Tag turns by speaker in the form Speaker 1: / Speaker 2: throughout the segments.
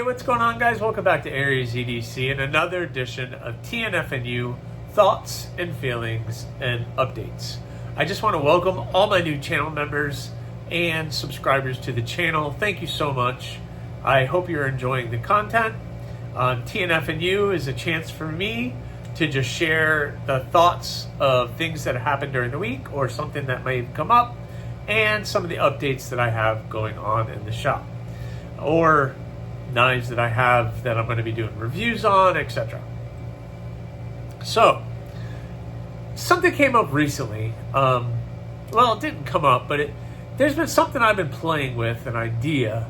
Speaker 1: what's going on, guys? Welcome back to AriesEDC and another edition of TNFNU thoughts and feelings and updates. I just want to welcome all my new channel members and subscribers to the channel. Thank you so much. I hope you're enjoying the content. TNFNU is a chance for me to just share the thoughts of things that happened during the week or something that may have come up and some of the updates that I have going on in the shop, or knives that I have that I'm going to be doing reviews on, etc. So, something came up recently. Well, it didn't come up, but there's been something I've been playing with, an idea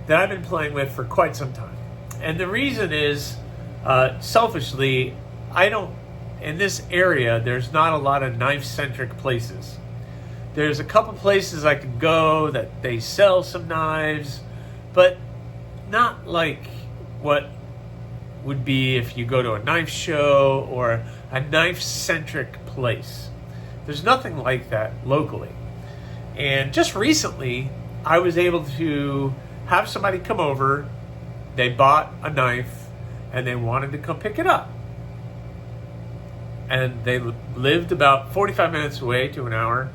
Speaker 1: that I've been playing with for quite some time. And the reason is, selfishly, in this area, there's not a lot of knife-centric places. There's a couple places I could go that they sell some knives, but not like what would be if you go to a knife show or a knife-centric place. There's nothing like that locally. And just recently, I was able to have somebody come over. They bought a knife and they wanted to come pick it up. And they lived about 45 minutes away to an hour,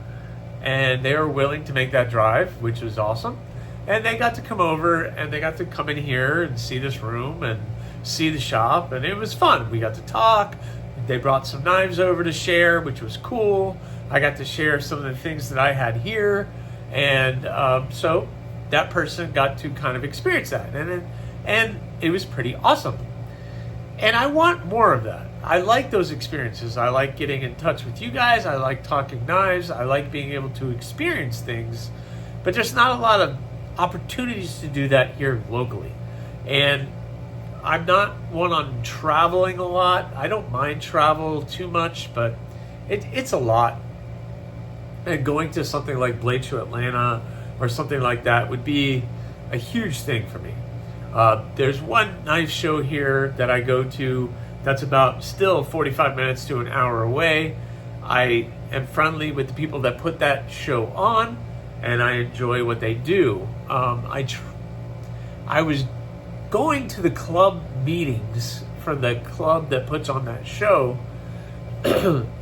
Speaker 1: and they were willing to make that drive, which was awesome. And they got to come over and they got to come in here and see this room and see the shop, and it was fun. We got to talk. They brought some knives over to share, which was cool. I got to share some of the things that I had here, and so that person got to kind of experience that, and it was pretty awesome. And I want more of that. I like those experiences. I like getting in touch with you guys. I like talking knives. I like being able to experience things, but there's not a lot of opportunities to do that here locally. And I'm not one on traveling a lot. I don't mind travel too much, but it's a lot. And going to something like Blade Show Atlanta or something like that would be a huge thing for me. There's one knife show here that I go to that's about still 45 minutes to an hour away. I am friendly with the people that put that show on, and I enjoy what they do. I was going to the club meetings for the club that puts on that show,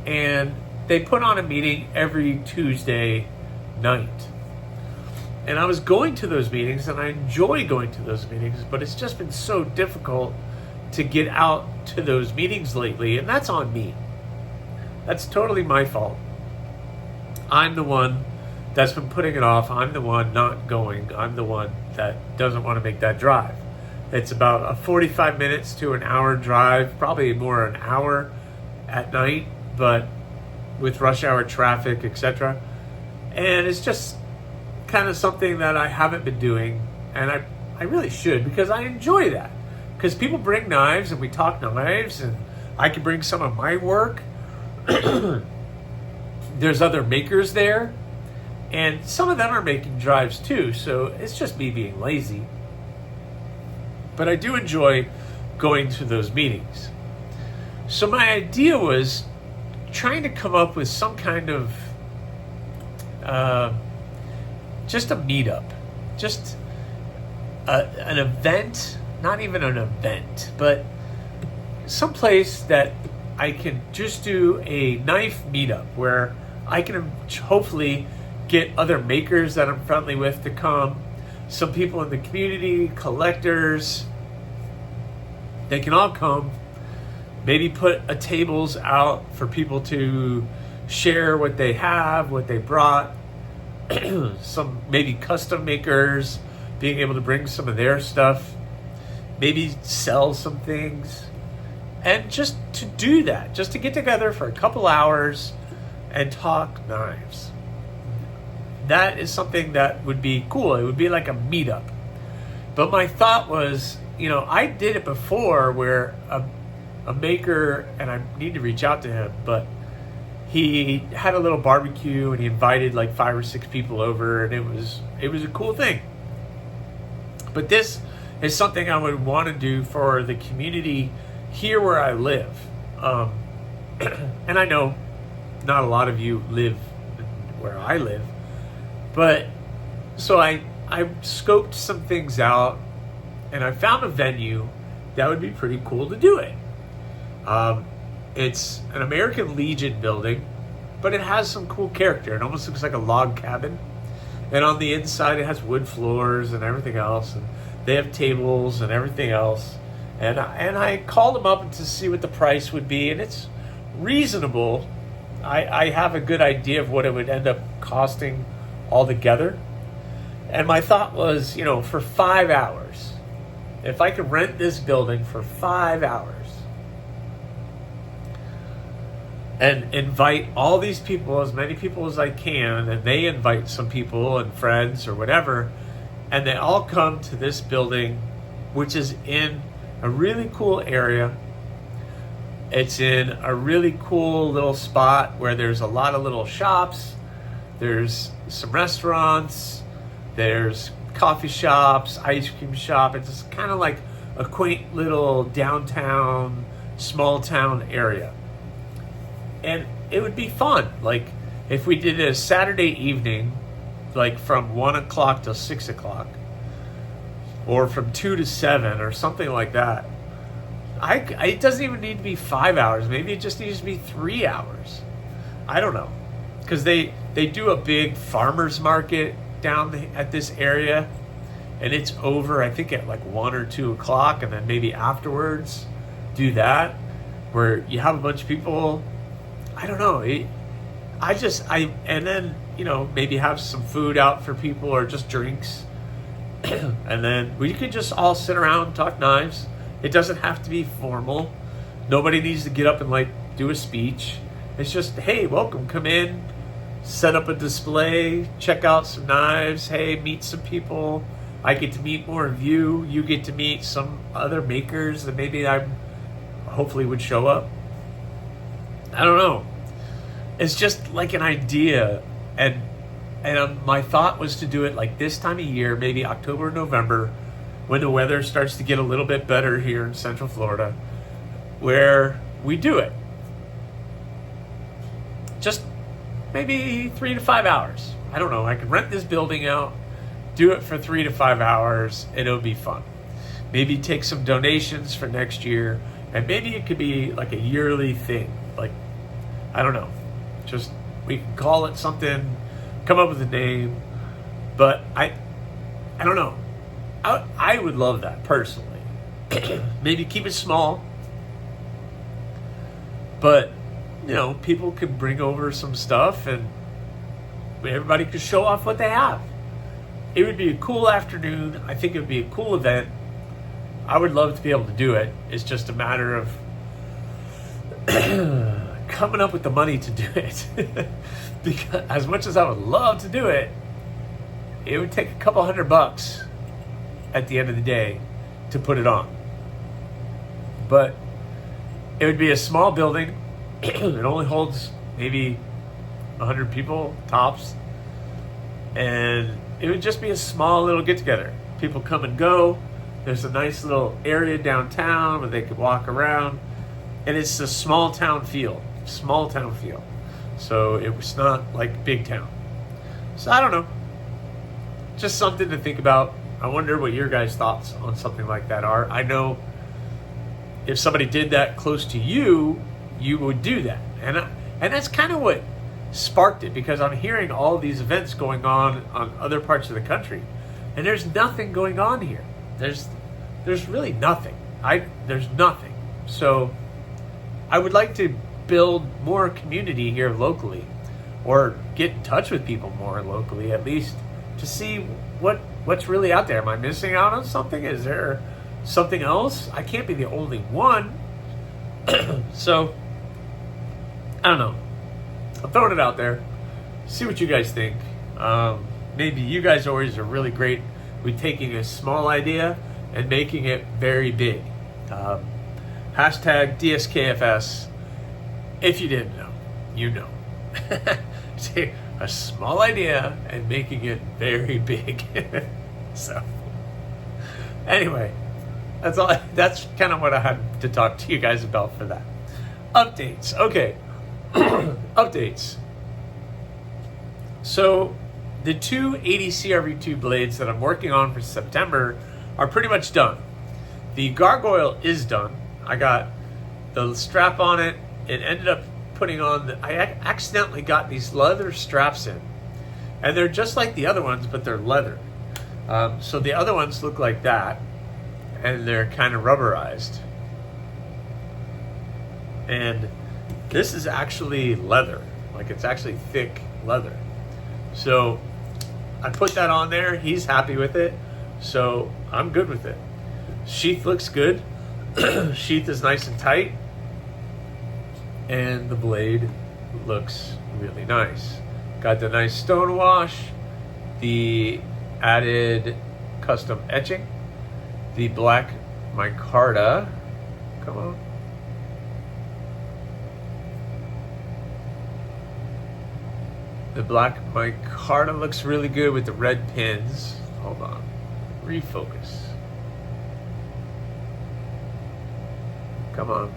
Speaker 1: and they put on a meeting every Tuesday night. And I was going to those meetings, and I enjoy going to those meetings, but it's just been so difficult to get out to those meetings lately, and that's on me. That's totally my fault. I'm the one that's been putting it off. I'm the one not going. I'm the one that doesn't want to make that drive. It's about a 45 minutes to an hour drive, probably more an hour at night, but with rush hour traffic, etc. And it's just kind of something that I haven't been doing, and I really should, because I enjoy that. Because people bring knives and we talk knives, and I can bring some of my work. There's other makers there, and some of them are making drives too, so it's just me being lazy. But I do enjoy going to those meetings. So my idea was trying to come up with some kind of just a meetup, just an event. Not even an event, but someplace that I can just do a knife meetup where I can hopefully get other makers that I'm friendly with to come, some people in the community, collectors. They can all come. Maybe put tables out for people to share what they have, what they brought. Some maybe custom makers being able to bring some of their stuff. Maybe sell some things, and just to do that, just to get together for a couple hours and talk knives. That is something that would be cool. It would be like a meetup. But my thought was, I did it before where a maker, and I need to reach out to him, but he had a little barbecue and he invited like 5 or 6 people over, and it was a cool thing. But this is something I would want to do for the community here where I live. And I know not a lot of you live where I live, but so I scoped some things out, and I found a venue that would be pretty cool to do it. It's an American Legion building, but it has some cool character. It almost looks like a log cabin. And on the inside, it has wood floors and everything else. And they have tables and everything else. And I called them up to see what the price would be, and it's reasonable. I have a good idea of what it would end up costing altogether. And my thought was, for 5 hours, if I could rent this building for 5 hours and invite all these people, as many people as I can, and they invite some people and friends or whatever, and they all come to this building, which is in a really cool area. It's in a really cool little spot where there's a lot of little shops. There's some restaurants. There's coffee shops, ice cream shop. It's just kind of like a quaint little downtown, small town area. And it would be fun. Like if we did a Saturday evening, like from 1 o'clock till 6 o'clock, or from 2 to 7 or something like that. It doesn't even need to be 5 hours. Maybe it just needs to be 3 hours. I don't know. Because they do a big farmer's market down at this area. And it's over, I think, at like 1 or 2 o'clock. And then maybe afterwards do that. Where you have a bunch of people. I don't know. And then, maybe have some food out for people or just drinks. And then we could just all sit around and talk knives. It doesn't have to be formal. Nobody needs to get up and do a speech. It's just, hey, welcome, come in, set up a display, check out some knives, hey, meet some people. I get to meet more of you. You get to meet some other makers that maybe I hopefully would show up. I don't know. It's just like an idea. And my thought was to do it like this time of year, maybe October, November, when the weather starts to get a little bit better here in Central Florida, where we do it. Just maybe 3 to 5 hours. I don't know. I could rent this building out, do it for 3 to 5 hours, and it'll be fun. Maybe take some donations for next year, and maybe it could be like a yearly thing. I don't know. Just, we can call it something, come up with a name, but I don't know. I would love that personally. Maybe keep it small, but people could bring over some stuff and everybody could show off what they have. It would be a cool afternoon. I think it would be a cool event. I would love to be able to do it. It's just a matter of coming up with the money to do it. Because as much as I would love to do it, it would take a couple $100 at the end of the day to put it on. But it would be a small building. It only holds maybe 100 people tops. And it would just be a small little get-together. People come and go. There's a nice little area downtown where they could walk around. And it's a small town feel. So it was not like big town. So I don't know. Just something to think about. I wonder what your guys' thoughts on something like that are. I know if somebody did that close to you, you would do that. And that's kind of what sparked it, because I'm hearing all these events going on other parts of the country. And there's nothing going on here. There's really nothing. There's nothing. So I would like to build more community here locally, or get in touch with people more locally, at least to see what's really out there. Am I missing out on something? Is there something else? I can't be the only one. So I don't know. I'm throwing it out there. See what you guys think. Maybe you guys always are really great with taking a small idea and making it very big. Hashtag DSKFS. If you didn't know, you know. Take a small idea and making it very big. So, anyway, that's all. That's kind of what I had to talk to you guys about for that. Updates. Okay. Updates. So, the two 80 CRV2 blades that I'm working on for September are pretty much done. The gargoyle is done. I got the strap on it. It ended up putting on, I accidentally got these leather straps in. And they're just like the other ones, but they're leather. So the other ones look like that. And they're kind of rubberized. And this is actually leather. Like, it's actually thick leather. So I put that on there. He's happy with it. So I'm good with it. Sheath looks good. Sheath is nice and tight. And the blade looks really nice. Got the nice stone wash. The added custom etching. The black micarta. Come on. The black micarta looks really good with the red pins. Hold on. Refocus. Come on.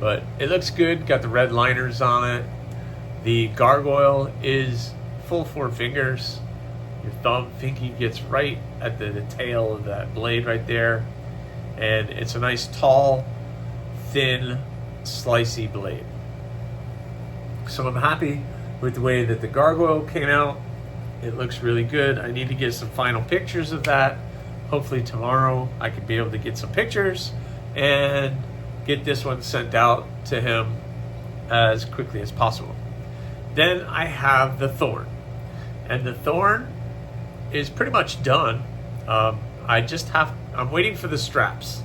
Speaker 1: But it looks good. Got the red liners on it. The gargoyle is full 4 fingers. Your thumb, pinky gets right at the tail of that blade right there. And it's a nice, tall, thin, slicey blade. So I'm happy with the way that the gargoyle came out. It looks really good. I need to get some final pictures of that. Hopefully tomorrow I can be able to get some pictures and get this one sent out to him as quickly as possible. Then I have the thorn. And the thorn is pretty much done. I'm waiting for the straps.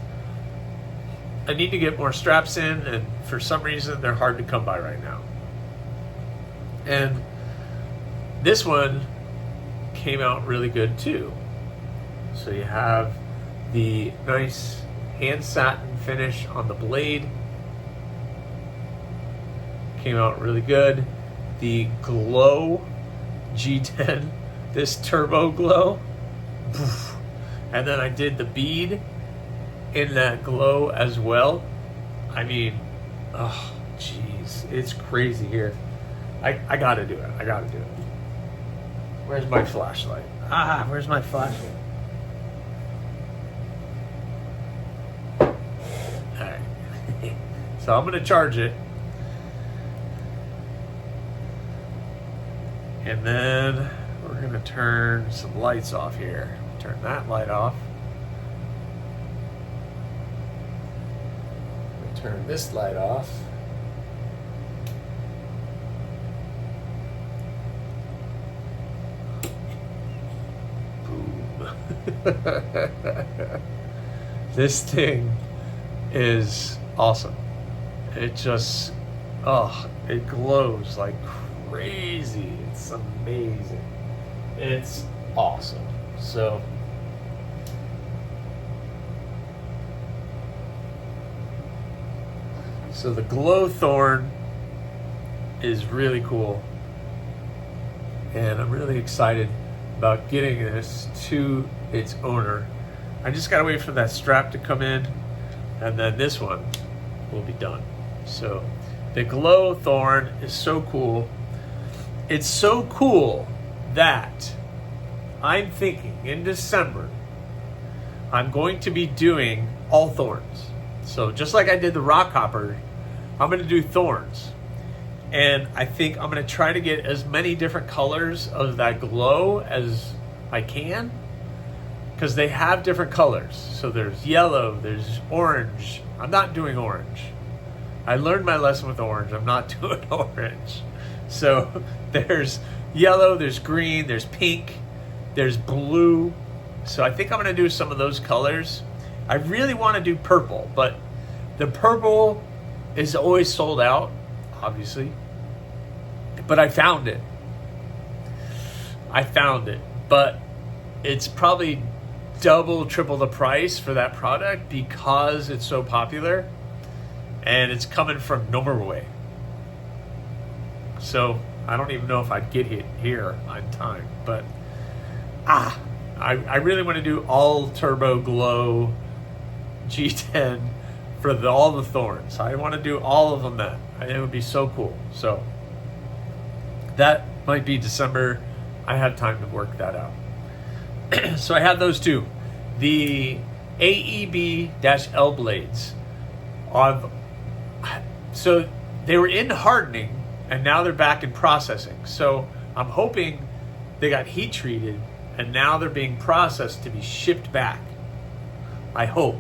Speaker 1: I need to get more straps in, and for some reason they're hard to come by right now. And this one came out really good too. So you have the nice hand satin finish on the blade. Came out really good. The glow G10, this turbo glow. And then I did the bead in that glow as well. I mean, oh jeez, it's crazy here. I gotta do it. I gotta do it. Where's my flashlight? Where's my flashlight? Alright. So I'm gonna charge it. And then we're gonna turn some lights off here. Turn that light off. Turn this light off. This thing is awesome. It just, it glows like crazy. It's amazing. It's awesome. So the glow thorn is really cool. And I'm really excited about getting this to its owner. I just gotta wait for that strap to come in, and then this one will be done. So the glow thorn is so cool. It's so cool that I'm thinking in December I'm going to be doing all thorns. So just like I did the rock hopper, I'm gonna do thorns. And I think I'm gonna try to get as many different colors of that glow as I can, because they have different colors. So there's yellow, there's orange. I'm not doing orange. I learned my lesson with orange. I'm not doing orange. So there's yellow, there's green, there's pink, there's blue. So I think I'm gonna do some of those colors. I really wanna do purple, but the purple is always sold out, obviously. But I found it. But it's probably double, triple the price for that product because it's so popular, and it's coming from Norway. So I don't even know if I'd get it here on time, but I really want to do all turbo glow G10 for all the thorns. I want to do all of them then. It would be so cool. So that might be December. I have time to work that out. So I have those two. the AEB-L blades. So they were in hardening, and now they're back in processing. So I'm hoping they got heat treated, and now they're being processed to be shipped back. I hope,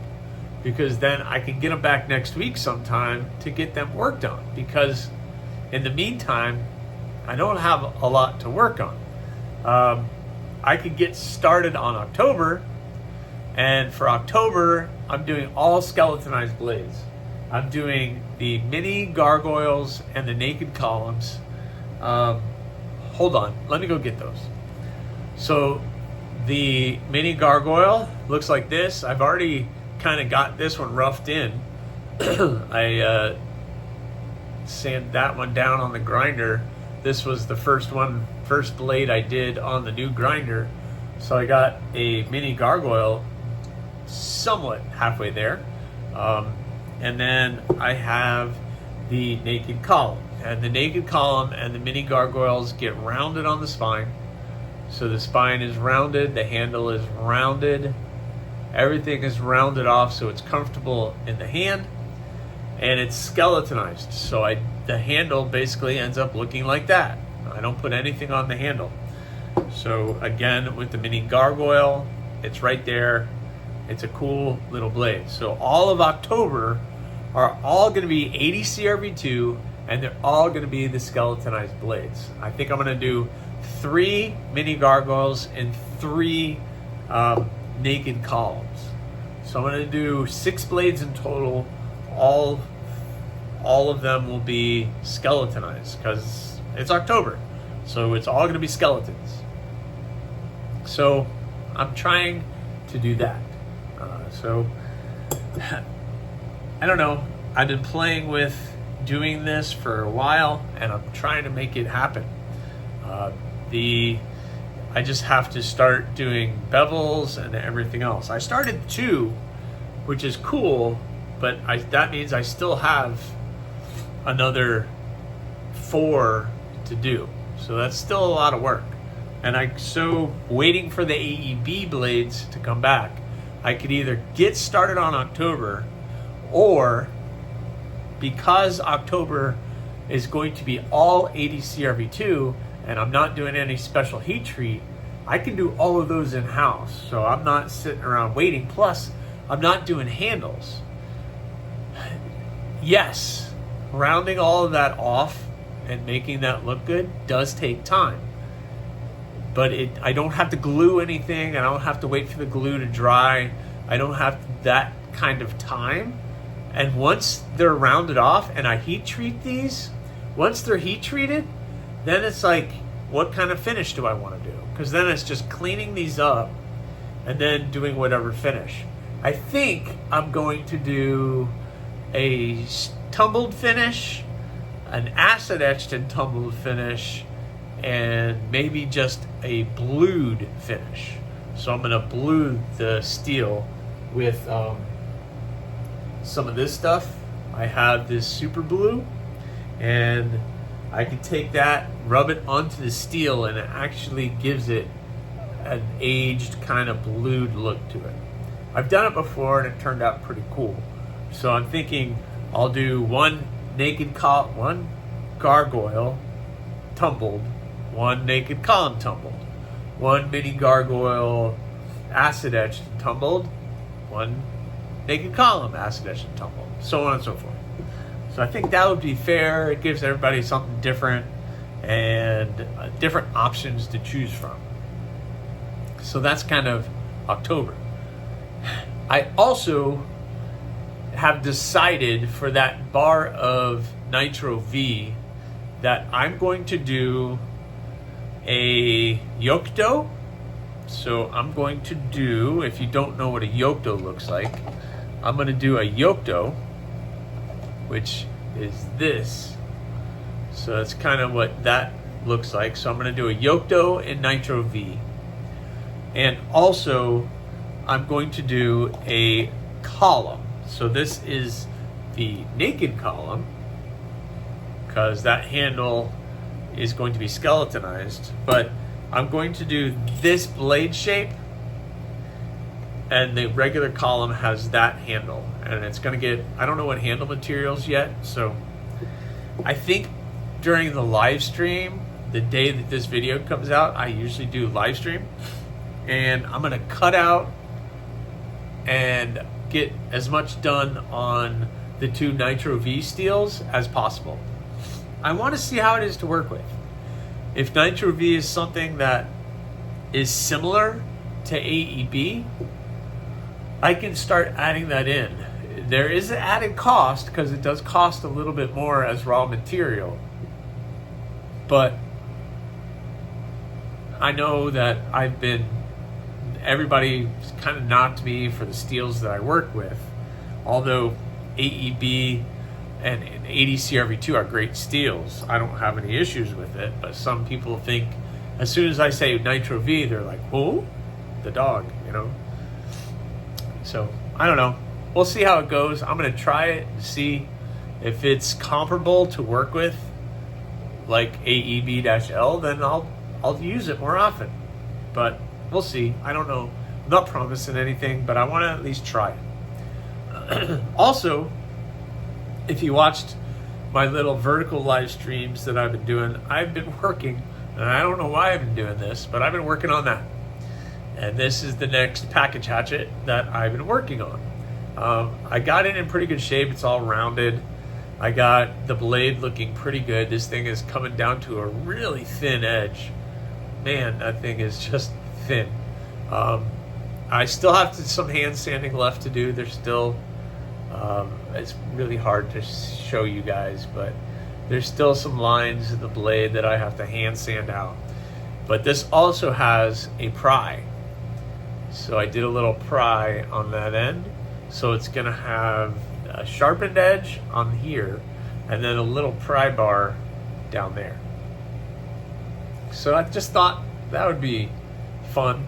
Speaker 1: because then I can get them back next week sometime to get them worked on, because in the meantime, I don't have a lot to work on. I could get started on October, and for October, I'm doing all skeletonized blades. I'm doing the mini gargoyles and the naked columns. Hold on, let me go get those. So the mini gargoyle looks like this. I've already kind of got this one roughed in. I sanded that one down on the grinder. This was the first blade I did on the new grinder. So I got a mini gargoyle somewhat halfway there. And then I have the naked column. And the naked column and the mini gargoyles get rounded on the spine. So the spine is rounded, the handle is rounded, everything is rounded off so it's comfortable in the hand, and it's skeletonized. So the handle basically ends up looking like that. I don't put anything on the handle. So again, with the mini gargoyle, it's right there. It's a cool little blade. So all of October are all going to be 80 CRV2, and they're all going to be the skeletonized blades. I think I'm going to do 3 mini gargoyles and 3 naked columns. So I'm going to do 6 blades in total. All of them will be skeletonized because it's October. So it's all going to be skeletons. So I'm trying to do that. So I don't know. I've been playing with doing this for a while, and I'm trying to make it happen. I just have to start doing bevels and everything else. I started 2, which is cool, but that means I still have another 4 to do. So that's still a lot of work. And so waiting for the AEB blades to come back, I could either get started on October, or because October is going to be all 80 CRV2 and I'm not doing any special heat treat, I can do all of those in-house. So I'm not sitting around waiting. Plus, I'm not doing handles. Yes, rounding all of that off and making that look good does take time. But I don't have to glue anything. I don't have to wait for the glue to dry. I don't have that kind of time. And once they're rounded off and I heat treat these, once they're heat treated, then it's like, what kind of finish do I want to do? Because then it's just cleaning these up and then doing whatever finish. I think I'm going to do a tumbled finish, an acid etched and tumbled finish, and maybe just a blued finish. So I'm going to blue the steel with some of this stuff. I have this super blue, and I can take that, rub it onto the steel, and it actually gives it an aged kind of blued look to it. I've done it before and it turned out pretty cool. So I'm thinking I'll do one gargoyle tumbled, one naked column tumbled, one mini gargoyle acid etched and tumbled, one naked column acid etched and tumbled, so on and so forth. So I think that would be fair. It gives everybody something different and different options to choose from. So that's kind of October. I also have decided for that bar of Nitro V that I'm going to do a yoke dough. So I'm going to do, if you don't know what a yoke dough looks like, I'm going to do a yoke dough, which is this. So that's kind of what that looks like. So I'm going to do a yoke dough in Nitro V. And also, I'm going to do a column. So this is the naked column, because that handle is going to be skeletonized. But I'm going to do this blade shape and the regular column has that handle, and it's going to get, I don't know what handle materials yet, so I think during the live stream, the day that this video comes out, I usually do live stream, and I'm going to cut out and get as much done on the 2 Nitro V steels as possible. I want to see how it is to work with. If Nitro V is something that is similar to AEB, I can start adding that in. There is an added cost because it does cost a little bit more as raw material, but I know that everybody's kind of knocked me for the steels that I work with, although AEB and ADCRV2 are great steels. I don't have any issues with it, but some people think as soon as I say Nitro V, they're like, who? The dog, you know? So, I don't know. We'll see how it goes. I'm going to try it and see if it's comparable to work with, like AEB-L, then I'll use it more often. But we'll see. I don't know. I'm not promising anything, but I want to at least try it. Also, if you watched my little vertical live streams that I've been doing, I've been working, and I don't know why I've been doing this, but I've been working on that. And this is the next package hatchet that I've been working on. I got it in pretty good shape. It's all rounded. I got the blade looking pretty good. This thing is coming down to a really thin edge. Man, that thing is just thin. I still have some hand sanding left to do. There's still, it's really hard to show you guys, but there's still some lines in the blade that I have to hand sand out. But this also has a pry. So I did a little pry on that end. So it's gonna have a sharpened edge on here and then a little pry bar down there. So I just thought that would be fun.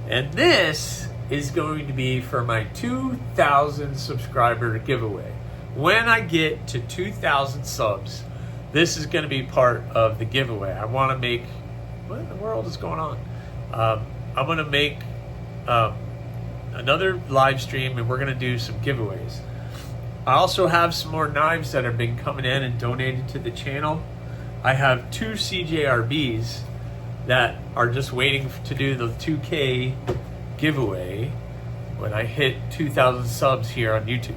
Speaker 1: And this is going to be for my 2,000 subscriber giveaway. When I get to 2,000 subs, this is going to be part of the giveaway. I want to make, what in the world is going on? I'm going to make another live stream, and we're going to do some giveaways. I also have some more knives that have been coming in and donated to the channel. I have 2 CJRBs that are just waiting to do the 2K giveaway when I hit 2,000 subs here on YouTube.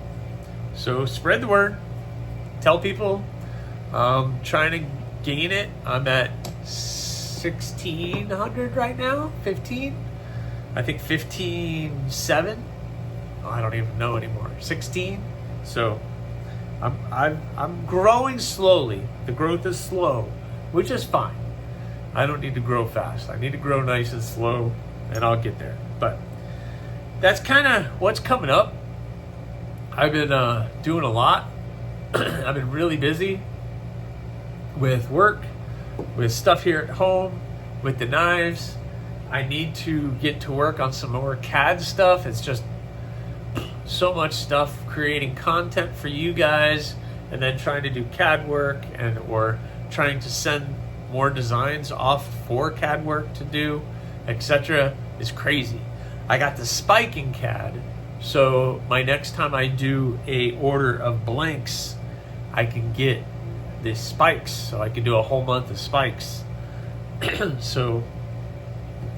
Speaker 1: So spread the word, tell people. Trying to gain it. I'm at 1,600 right now, 15. I think 15.7. Oh, I don't even know anymore. 16. So I'm growing slowly. The growth is slow, which is fine. I don't need to grow fast. I need to grow nice and slow, and I'll get there. But that's kind of what's coming up. I've been doing a lot. I've been really busy with work, with stuff here at home, with the knives. I need to get to work on some more CAD stuff. It's just so much stuff, creating content for you guys, and then trying to do CAD work, and or trying to send more designs off for CAD work to do, etc. is crazy. I got the spiking CAD, so my next time I do a order of blanks, I can get the spikes, so I can do a whole month of spikes. So,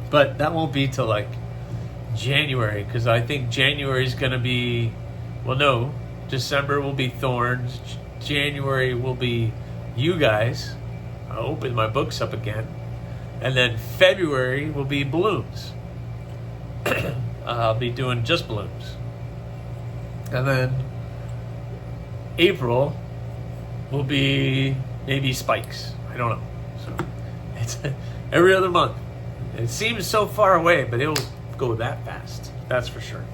Speaker 1: but that won't be till like January, because I think January is going to be, well, no, December will be thorns, January will be you guys. I'll open my books up again, and then February will be balloons. I'll be doing just balloons, and then April will be maybe spikes. I don't know. So it's every other month. It seems so far away, but it'll go that fast. That's for sure.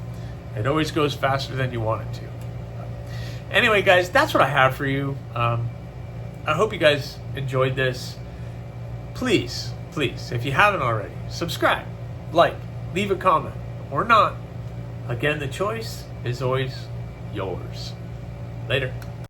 Speaker 1: It always goes faster than you want it to. Anyway, guys, that's what I have for you. I hope you guys enjoyed this. Please, if you haven't already, subscribe, like, leave a comment, or not. Again, the choice is always yours. Later.